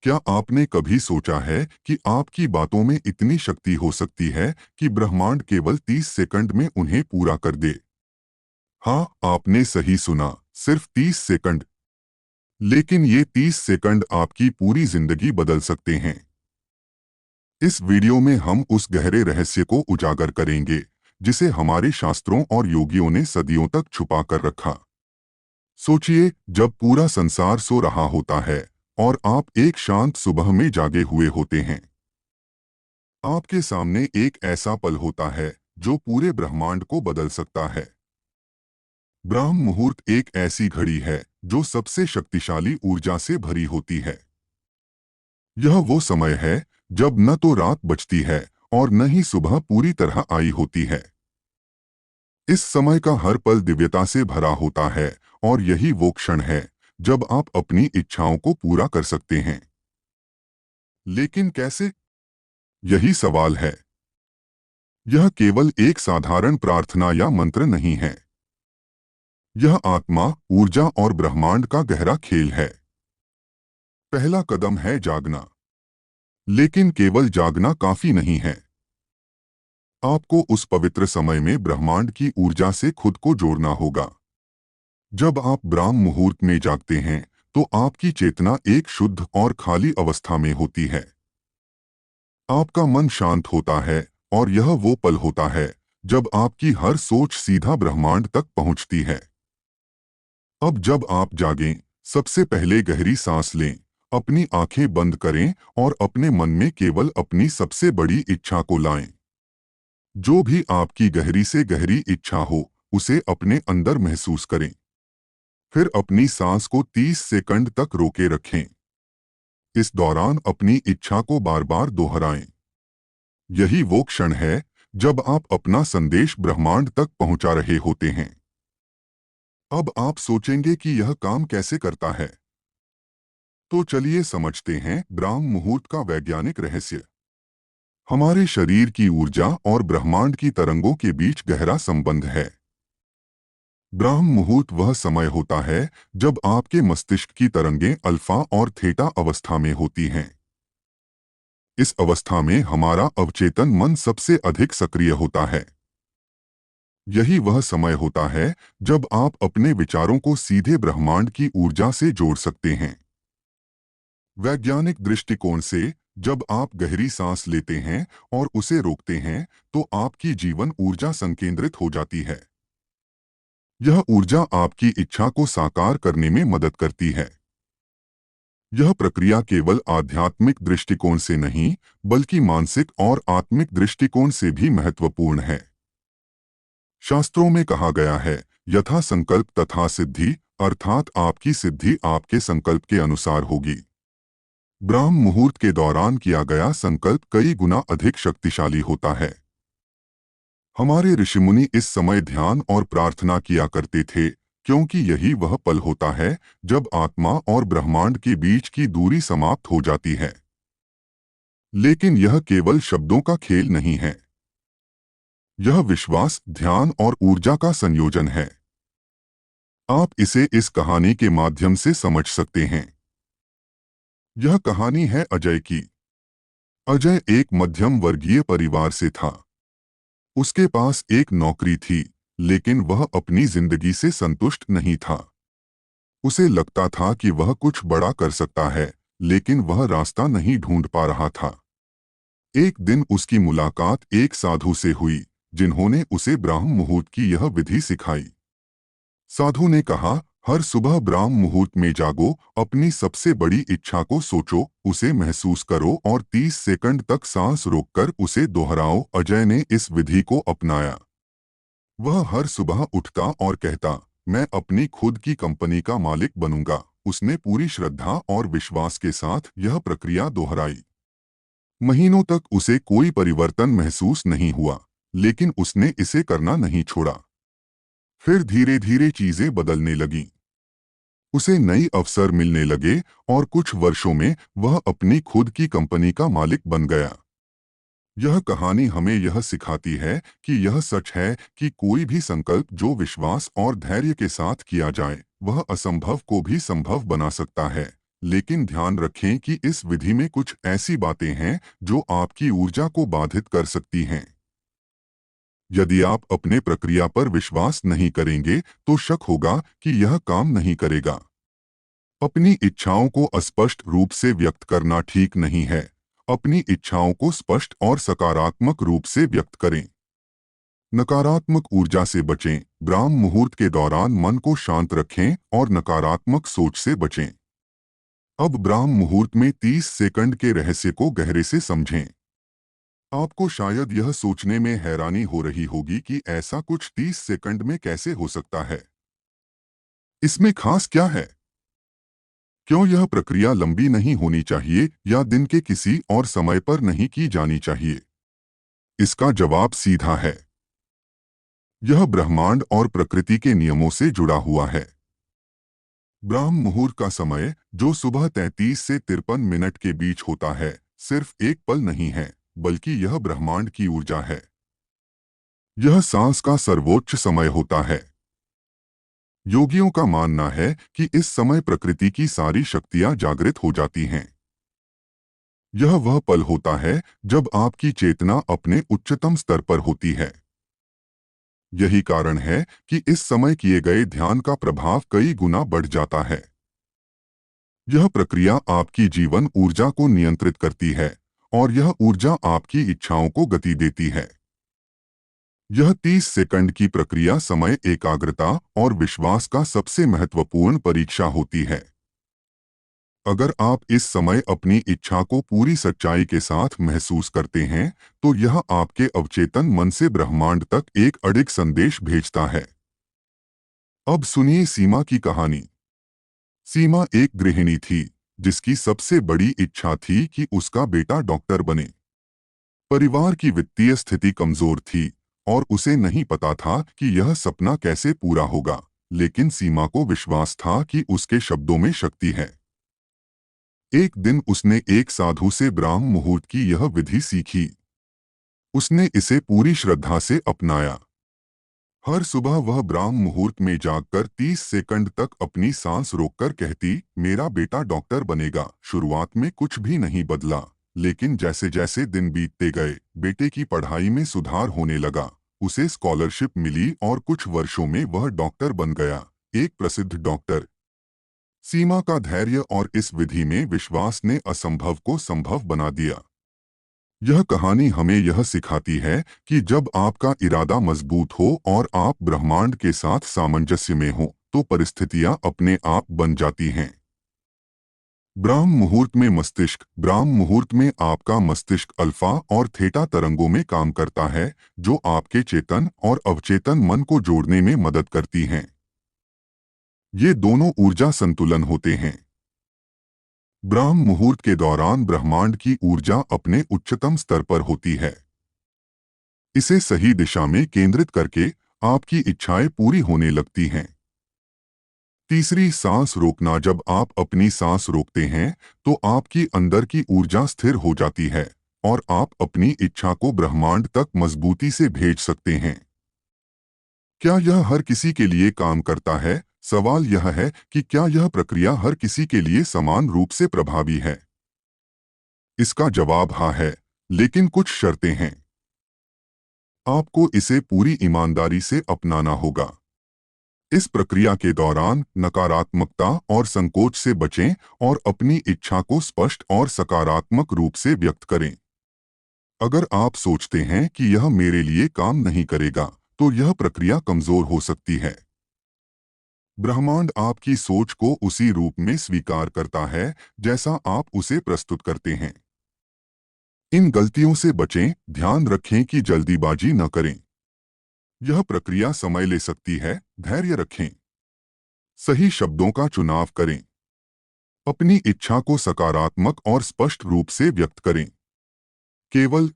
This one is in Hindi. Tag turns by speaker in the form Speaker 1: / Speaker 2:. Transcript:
Speaker 1: क्या आपने कभी सोचा है कि आपकी बातों में इतनी शक्ति हो सकती है कि ब्रह्मांड केवल 30 सेकंड में उन्हें पूरा कर दे? हाँ, आपने सही सुना, सिर्फ 30 सेकंड। लेकिन ये 30 सेकंड आपकी पूरी जिंदगी बदल सकते हैं। इस वीडियो में हम उस गहरे रहस्य को उजागर करेंगे, जिसे हमारे शास्त्रों और योगियों ने सदियों तक छुपा कर रखा। सोचिए, जब पूरा संसार सो रहा होता है और आप एक शांत सुबह में जागे हुए होते हैं। आपके सामने एक ऐसा पल होता है जो पूरे ब्रह्मांड को बदल सकता है। ब्रह्म मुहूर्त एक ऐसी घड़ी है जो सबसे शक्तिशाली ऊर्जा से भरी होती है। यह वो समय है जब न तो रात बचती है और न ही सुबह पूरी तरह आई होती है। इस समय का हर पल दिव्यता से भरा होता है और यही वो क्षण है जब आप अपनी इच्छाओं को पूरा कर सकते हैं। लेकिन कैसे? यही सवाल है। यह केवल एक साधारण प्रार्थना या मंत्र नहीं है। यह आत्मा, ऊर्जा और ब्रह्मांड का गहरा खेल है। पहला कदम है जागना। लेकिन केवल जागना काफी नहीं है। आपको उस पवित्र समय में ब्रह्मांड की ऊर्जा से खुद को जोड़ना होगा। जब आप ब्राह्म मुहूर्त में जागते हैं, तो आपकी चेतना एक शुद्ध और खाली अवस्था में होती है। आपका मन शांत होता है और यह वो पल होता है जब आपकी हर सोच सीधा ब्रह्मांड तक पहुंचती है। अब जब आप जागें, सबसे पहले गहरी सांस लें, अपनी आंखें बंद करें और अपने मन में केवल अपनी सबसे बड़ी इच्छा को लाएं। जो भी आपकी गहरी से गहरी इच्छा हो, उसे अपने अंदर महसूस करें। फिर अपनी सांस को 30 सेकंड तक रोके रखें। इस दौरान अपनी इच्छा को बार बार दोहराएं। यही वो क्षण है जब आप अपना संदेश ब्रह्मांड तक पहुंचा रहे होते हैं। अब आप सोचेंगे कि यह काम कैसे करता है। तो चलिए समझते हैं ब्राह्म मुहूर्त का वैज्ञानिक रहस्य। हमारे शरीर की ऊर्जा और ब्रह्मांड की तरंगों के बीच गहरा संबंध है। ब्राह्म मुहूर्त वह समय होता है जब आपके मस्तिष्क की तरंगें अल्फा और थीटा अवस्था में होती हैं। इस अवस्था में हमारा अवचेतन मन सबसे अधिक सक्रिय होता है। यही वह समय होता है जब आप अपने विचारों को सीधे ब्रह्मांड की ऊर्जा से जोड़ सकते हैं। वैज्ञानिक दृष्टिकोण से, जब आप गहरी सांस लेते हैं और उसे रोकते हैं, तो आपकी जीवन ऊर्जा संकेंद्रित हो जाती है। यह ऊर्जा आपकी इच्छा को साकार करने में मदद करती है। यह प्रक्रिया केवल आध्यात्मिक दृष्टिकोण से नहीं, बल्कि मानसिक और आत्मिक दृष्टिकोण से भी महत्वपूर्ण है। शास्त्रों में कहा गया है, यथा संकल्प तथा सिद्धि, अर्थात आपकी सिद्धि आपके संकल्प के अनुसार होगी। ब्राह्म मुहूर्त के दौरान किया गया संकल्प कई गुना अधिक शक्तिशाली होता है। हमारे ऋषिमुनि इस समय ध्यान और प्रार्थना किया करते थे, क्योंकि यही वह पल होता है जब आत्मा और ब्रह्मांड के बीच की दूरी समाप्त हो जाती है। लेकिन यह केवल शब्दों का खेल नहीं है। यह विश्वास, ध्यान और ऊर्जा का संयोजन है। आप इसे इस कहानी के माध्यम से समझ सकते हैं। यह कहानी है अजय की। अजय एक मध्यम वर्गीय परिवार से था। उसके पास एक नौकरी थी, लेकिन वह अपनी जिंदगी से संतुष्ट नहीं था। उसे लगता था कि वह कुछ बड़ा कर सकता है, लेकिन वह रास्ता नहीं ढूंढ पा रहा था। एक दिन उसकी मुलाकात एक साधु से हुई, जिन्होंने उसे ब्राह्म मुहूर्त की यह विधि सिखाई। साधु ने कहा, हर सुबह ब्राह्म मुहूर्त में जागो, अपनी सबसे बड़ी इच्छा को सोचो, उसे महसूस करो और 30 सेकंड तक सांस रोककर उसे दोहराओ। अजय ने इस विधि को अपनाया। वह हर सुबह उठता और कहता, मैं अपनी खुद की कंपनी का मालिक बनूंगा। उसने पूरी श्रद्धा और विश्वास के साथ यह प्रक्रिया दोहराई। महीनों तक उसे कोई परिवर्तन महसूस नहीं हुआ, लेकिन उसने इसे करना नहीं छोड़ा। फिर धीरे धीरे चीजें बदलने लगीं। उसे नई अवसर मिलने लगे और कुछ वर्षों में वह अपनी खुद की कंपनी का मालिक बन गया। यह कहानी हमें यह सिखाती है कि यह सच है कि कोई भी संकल्प जो विश्वास और धैर्य के साथ किया जाए, वह असंभव को भी संभव बना सकता है। लेकिन ध्यान रखें कि इस विधि में कुछ ऐसी बातें हैं जो आपकी ऊर्जा को बाधित कर सकती हैं। यदि आप अपने प्रक्रिया पर विश्वास नहीं करेंगे तो शक होगा कि यह काम नहीं करेगा। अपनी इच्छाओं को अस्पष्ट रूप से व्यक्त करना ठीक नहीं है। अपनी इच्छाओं को स्पष्ट और सकारात्मक रूप से व्यक्त करें। नकारात्मक ऊर्जा से बचें। ब्राह्म मुहूर्त के दौरान मन को शांत रखें और नकारात्मक सोच से बचें। अब ब्राह्म मुहूर्त में 30 सेकंड के रहस्य को गहरे से समझें। आपको शायद यह सोचने में हैरानी हो रही होगी कि ऐसा कुछ 30 सेकंड में कैसे हो सकता है। इसमें खास क्या है? क्यों यह प्रक्रिया लंबी नहीं होनी चाहिए या दिन के किसी और समय पर नहीं की जानी चाहिए? इसका जवाब सीधा है। यह ब्रह्मांड और प्रकृति के नियमों से जुड़ा हुआ है। ब्राह्म मुहूर्त का समय, जो सुबह 33 से 53 मिनट के बीच होता है, सिर्फ एक पल नहीं है, बल्कि यह ब्रह्मांड की ऊर्जा है। यह सांस का सर्वोच्च समय होता है। योगियों का मानना है कि इस समय प्रकृति की सारी शक्तियां जागृत हो जाती हैं। यह वह पल होता है जब आपकी चेतना अपने उच्चतम स्तर पर होती है। यही कारण है कि इस समय किए गए ध्यान का प्रभाव कई गुना बढ़ जाता है। यह प्रक्रिया आपकी जीवन ऊर्जा को नियंत्रित करती है और यह ऊर्जा आपकी इच्छाओं को गति देती है। यह 30 सेकंड की प्रक्रिया समय, एकाग्रता और विश्वास का सबसे महत्वपूर्ण परीक्षा होती है। अगर आप इस समय अपनी इच्छा को पूरी सच्चाई के साथ महसूस करते हैं, तो यह आपके अवचेतन मन से ब्रह्मांड तक एक अडिग संदेश भेजता है। अब सुनिए सीमा की कहानी। सीमा एक गृहिणी थी, जिसकी सबसे बड़ी इच्छा थी कि उसका बेटा डॉक्टर बने। परिवार की वित्तीय स्थिति कमजोर थी और उसे नहीं पता था कि यह सपना कैसे पूरा होगा, लेकिन सीमा को विश्वास था कि उसके शब्दों में शक्ति है। एक दिन उसने एक साधु से ब्राह्म मुहूर्त की यह विधि सीखी। उसने इसे पूरी श्रद्धा से अपनाया। हर सुबह वह ब्राह्म मुहूर्त में जागकर 30 सेकंड तक अपनी सांस रोककर कहती, मेरा बेटा डॉक्टर बनेगा। शुरुआत में कुछ भी नहीं बदला, लेकिन जैसे जैसे दिन बीतते गए, बेटे की पढ़ाई में सुधार होने लगा। उसे स्कॉलरशिप मिली और कुछ वर्षों में वह डॉक्टर बन गया, एक प्रसिद्ध डॉक्टर। सीमा का धैर्य और इस विधि में विश्वास ने असंभव को संभव बना दिया। यह कहानी हमें यह सिखाती है कि जब आपका इरादा मजबूत हो और आप ब्रह्मांड के साथ सामंजस्य में हो, तो परिस्थितियां अपने आप बन जाती हैं। ब्राह्म मुहूर्त में मस्तिष्क। ब्राह्म मुहूर्त में आपका मस्तिष्क अल्फा और थीटा तरंगों में काम करता है, जो आपके चेतन और अवचेतन मन को जोड़ने में मदद करती हैं। ये दोनों ऊर्जा संतुलन होते हैं। ब्राह्म मुहूर्त के दौरान ब्रह्मांड की ऊर्जा अपने उच्चतम स्तर पर होती है। इसे सही दिशा में केंद्रित करके आपकी इच्छाएं पूरी होने लगती हैं। तीसरी, सांस रोकना। जब आप अपनी सांस रोकते हैं, तो आपकी अंदर की ऊर्जा स्थिर हो जाती है और आप अपनी इच्छा को ब्रह्मांड तक मजबूती से भेज सकते हैं। क्या यह हर किसी के लिए काम करता है? सवाल यह है कि क्या यह प्रक्रिया हर किसी के लिए समान रूप से प्रभावी है? इसका जवाब हाँ है, लेकिन कुछ शर्तें हैं। आपको इसे पूरी ईमानदारी से अपनाना होगा। इस प्रक्रिया के दौरान नकारात्मकता और संकोच से बचें और अपनी इच्छा को स्पष्ट और सकारात्मक रूप से व्यक्त करें। अगर आप सोचते हैं कि यह मेरे लिए काम नहीं करेगा, तो यह प्रक्रिया कमजोर हो सकती है। ब्रह्मांड आपकी सोच को उसी रूप में स्वीकार करता है जैसा आप उसे प्रस्तुत करते हैं। इन गलतियों से बचें। ध्यान रखें कि जल्दीबाजी न करें। यह प्रक्रिया समय ले सकती है। धैर्य रखें। सही शब्दों का चुनाव करें। अपनी इच्छा को सकारात्मक और स्पष्ट रूप से व्यक्त करें। केवल